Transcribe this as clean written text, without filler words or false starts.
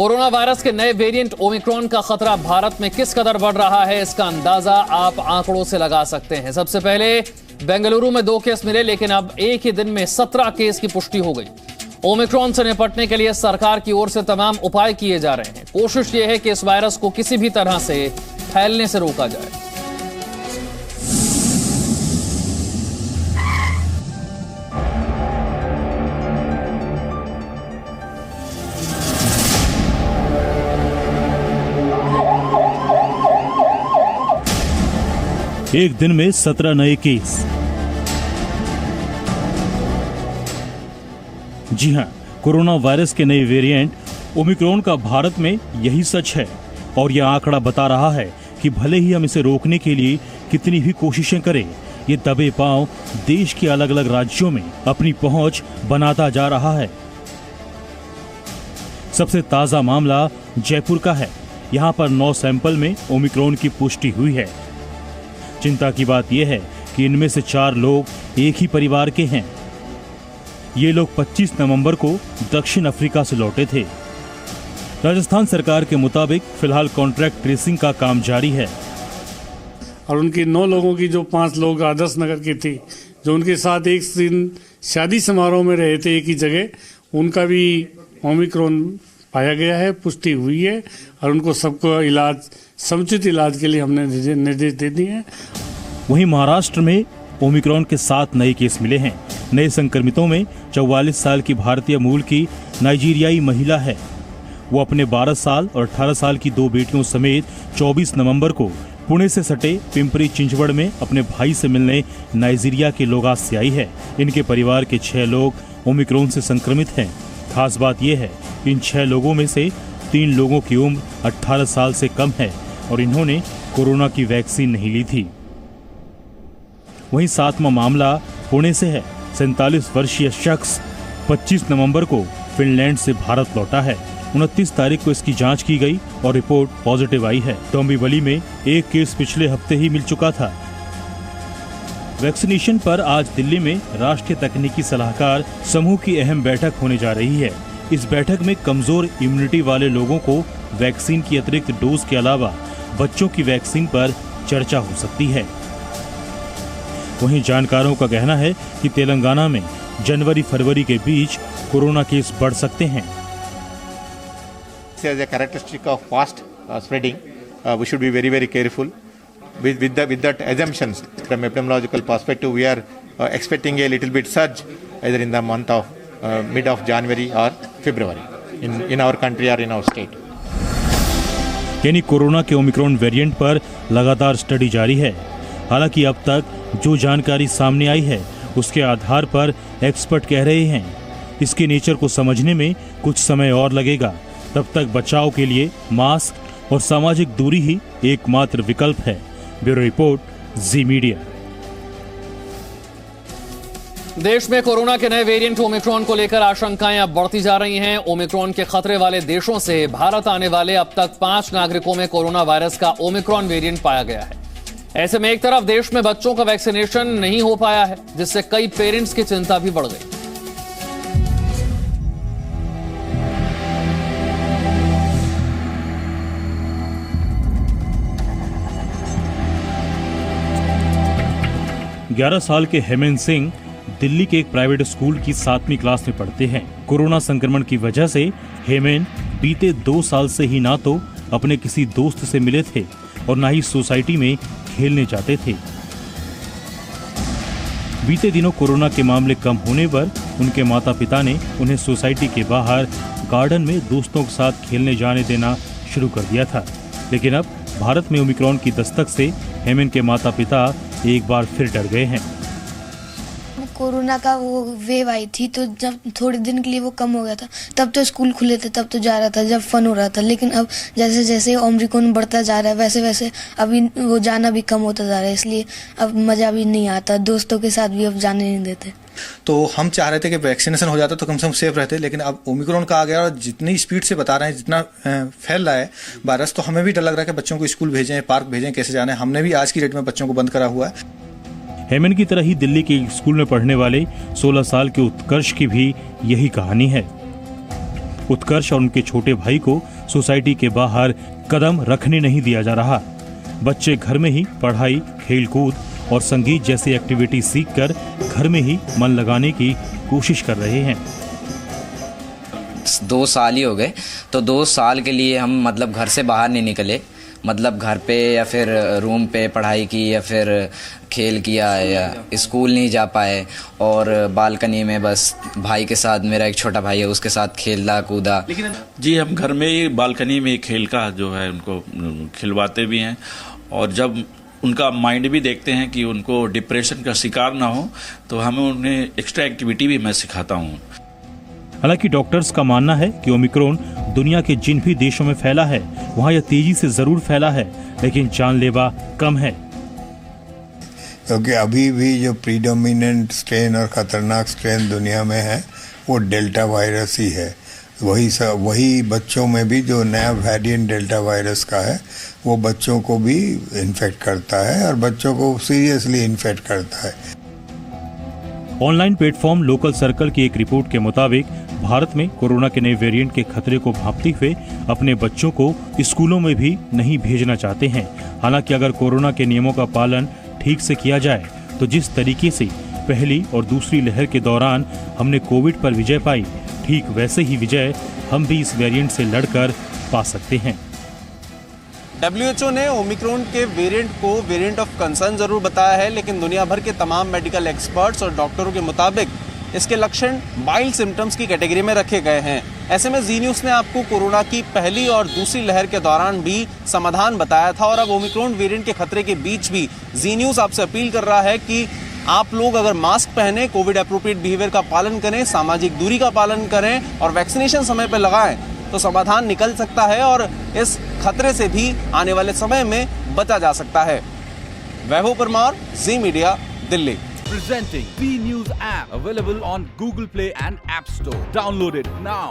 Corona virus के नए variant Omicron का खतरा भारत में किस कदर बढ़ रहा है, इसका अंदाजा आप आंकड़ों से लगा सकते हैं। सबसे पहले बेंगलुरु में 2 केस मिले, लेकिन अब एक ही दिन में 17 केस की पुष्टि हो गई। ओमिक्रॉन से निपटने के लिए सरकार की ओर से तमाम उपाय किए जा रहे हैं। कोशिश यह है कि इस वायरस को किसी भी तरह से फैलने से रोका जाए। एक दिन में 17 नए केस। जी हां, कोरोना वायरस के नए वेरिएंट ओमिक्रॉन का भारत में यही सच है। और यह आंकड़ा बता रहा है कि भले ही हम इसे रोकने के लिए कितनी भी कोशिशें करें, ये दबे पांव देश के अलग अलग राज्यों में अपनी पहुंच बनाता जा रहा है। सबसे ताजा मामला जयपुर का है। यहां पर 9 सैंपल में ओमिक्रॉन की पुष्टि हुई है। चिंता की बात यह है कि इनमें से 4 लोग एक ही परिवार के हैं। ये लोग 25 नवंबर को दक्षिण अफ्रीका से लौटे थे। राजस्थान सरकार के मुताबिक फिलहाल कॉन्ट्रैक्ट ट्रेसिंग का काम जारी है। और उनकी 9 लोगों की जो 5 लोग आदर्श नगर की थी, जो उनके साथ एक दिन शादी समारोह में रहे थे एक ही जगह, उनका भी ओमिक्रॉन पाया गया है, पुष्टि हुई है। और उनको सबको समुचित इलाज के लिए हमने निर्देश दे दिए हैं। वहीं महाराष्ट्र में ओमिक्रॉन के 7 नए केस मिले हैं। नए संक्रमितों में 44 साल की भारतीय मूल की नाइजीरियाई महिला है। वो अपने 12 साल और 18 साल की 2 बेटियों समेत 24 नवंबर को पुणे से सटे पिंपरी चिंचवड़ में अपने भाई से मिलने नाइजीरिया के लोगास से आई है। इनके परिवार के 6 लोग ओमिक्रॉन से संक्रमित हैं। खास बात यह है, इन 6 लोगों में से 3 लोगों की उम्र 18 साल से कम है और इन्होंने कोरोना की वैक्सीन नहीं ली थी। वहीं 7वां मामला पुणे से है। 47 वर्षीय शख्स 25 नवंबर को फिनलैंड से भारत लौटा है। 29 तारीख को इसकी जांच की गई और रिपोर्ट पॉजिटिव आई है। डोंबिवली में एक केस पिछले हफ्ते ही मिल चुका था। वैक्सीनेशन पर आज दिल्ली में राष्ट्रीय तकनीकी सलाहकार समूह की अहम बैठक होने जा रही है। इस बैठक में कमजोर इम्यूनिटी वाले लोगों को वैक्सीन की अतिरिक्त डोज के अलावा बच्चों की वैक्सीन पर चर्चा हो सकती है। वहीं जानकारों का कहना है कि तेलंगाना में जनवरी-फरवरी के बीच कोरोना केस बढ़ सकते हैं। As a characteristic of fast spreading, we should be very careful with that assumptions. From epidemiological perspective, we are expecting a little bit surge either in the month of mid of January or February in our country or in our state. यानी corona के Omicron variant पर लगातार study जारी है। हालांकि अब तक जो जानकारी सामने आई है उसके आधार पर एक्सपर्ट कह रहे हैं इसके नेचर को समझने में कुछ समय और लगेगा। तब तक बचाव के लिए मास्क और सामाजिक दूरी ही एकमात्र विकल्प है। ब्यूरो रिपोर्ट, जी मीडिया। देश में कोरोना के नए वेरिएंट ओमिक्रॉन को लेकर आशंकाएं अब बढ़ती जा रही हैं। ओमिक्रॉन के खतरे वाले देशों से भारत आने वाले अब तक 5 नागरिकों में कोरोना वायरस का ओमिक्रॉन वेरिएंट पाया गया है। ऐसे में एक तरफ देश में बच्चों का वैक्सीनेशन नहीं हो पाया है, जिससे कई पेरेंट्स की चिंता भी बढ़ गई। 11 साल के हेमंत सिंह दिल्ली के एक प्राइवेट स्कूल की 7वीं क्लास में पढ़ते हैं। कोरोना संक्रमण की वजह से हेमंत बीते 2 साल से ही ना तो अपने किसी दोस्त से मिले थे और ना ही सोसाइटी में खेलने जाते थे। बीते दिनों कोरोना के मामले कम होने पर उनके माता पिता ने उन्हें सोसाइटी के बाहर गार्डन में दोस्तों के साथ खेलने जाने देना शुरू कर दिया था। लेकिन अब भारत में ओमिक्रॉन की दस्तक से हेमंत के माता पिता एक बार फिर डर गए हैं। कोरोना का वो वेव आई थी, तो जब थोड़े दिन के लिए वो कम हो गया था, तब तो स्कूल खुले थे, तब तो जा रहा था, जब फन हो रहा था। लेकिन अब जैसे जैसे ओमिक्रॉन बढ़ता जा रहा है, वैसे वैसे अभी वो जाना भी कम होता जा रहा है, इसलिए अब मजा भी नहीं आता। दोस्तों के साथ भी अब जाने नहीं देते। तो हम चाह रहे थे कि वैक्सीनेशन हो जाता तो कम से कम सेफ रहते, लेकिन अब ओमिक्रॉन का आ गया और जितनी स्पीड से बता रहे हैं, जितना फैल रहा है वायरस, तो हमें भी डर लग रहा है कि बच्चों को स्कूल भेजें, पार्क भेजें, कैसे जाना है। हमने भी आज की डेट में बच्चों को बंद करा हुआ है। हेमंत की तरह ही दिल्ली के स्कूल में पढ़ने वाले 16 साल के उत्कर्ष की भी यही कहानी है। उत्कर्ष और उनके छोटे भाई को सोसाइटी के बाहर कदम रखने नहीं दिया जा रहा। बच्चे घर में ही पढ़ाई, खेलकूद और संगीत जैसी एक्टिविटी सीखकर घर में ही मन लगाने की कोशिश कर रहे हैं। 2 साल ही हो गए, तो 2 साल के लिए हम मतलब घर से बाहर नहीं निकले, मतलब घर पे या फिर रूम पे पढ़ाई की या फिर खेल किया या स्कूल नहीं जा पाए और बालकनी में बस भाई के साथ, मेरा एक छोटा भाई है उसके साथ खेला कूदा। लेकिन जी हम घर में ही बालकनी में खेल का जो है उनको खिलवाते भी हैं और जब उनका माइंड भी देखते हैं कि उनको डिप्रेशन का शिकार ना हो तो हमें उन्हें एक्स्ट्रा एक्टिविटी भी मैं सिखाता हूँ। हालांकि डॉक्टर्स का मानना है कि ओमिक्रॉन दुनिया के जिन भी देशों में फैला है वहां यह तेजी से जरूर फैला है, लेकिन जानलेवा कम है। क्योंकि अभी भी जो प्रीडोमिनेंट स्ट्रेन और खतरनाक स्ट्रेन दुनिया में है वो डेल्टा वायरस ही है। वही बच्चों में भी जो नया वेरिएंट डेल्टा वायरस का है वो बच्चों को भी इन्फेक्ट करता है और बच्चों को सीरियसली इन्फेक्ट करता है। ऑनलाइन प्लेटफॉर्म लोकल सर्कल की एक रिपोर्ट के मुताबिक भारत में कोरोना के नए वेरिएंट के खतरे को भांपते हुए अपने बच्चों को स्कूलों में भी नहीं भेजना चाहते हैं। हालांकि अगर कोरोना के नियमों का पालन ठीक से किया जाए तो जिस तरीके से पहली और दूसरी लहर के दौरान हमने कोविड पर विजय पाई, ठीक वैसे ही विजय हम भी इस वेरिएंट से लड़कर पा सकते हैं। WHO ने ओमिक्रॉन के वेरिएंट को वेरिएंट ऑफ कंसर्न जरूर बताया है, लेकिन दुनिया भर के तमाम मेडिकल एक्सपर्ट्स और डॉक्टरों के मुताबिक इसके लक्षण माइल्ड सिम्टम्स की कैटेगरी में रखे गए हैं। ऐसे में जी न्यूज़ ने आपको कोरोना की पहली और दूसरी लहर के दौरान भी समाधान बताया था और अब ओमिक्रॉन वेरिएंट के खतरे के बीच भी जी न्यूज़ आपसे अपील कर रहा है कि आप लोग अगर मास्क पहने, कोविड एप्रोप्रिएट बिहेवियर का पालन करें, सामाजिक दूरी का पालन करें और वैक्सीनेशन समय पर लगाएं तो समाधान निकल सकता है और इस खतरे से भी आने वाले समय में बचा जा सकता है। Vaibhav Parmar, Zee media, Delhi. Presenting B News app available on Google Play and App Store. Download it now.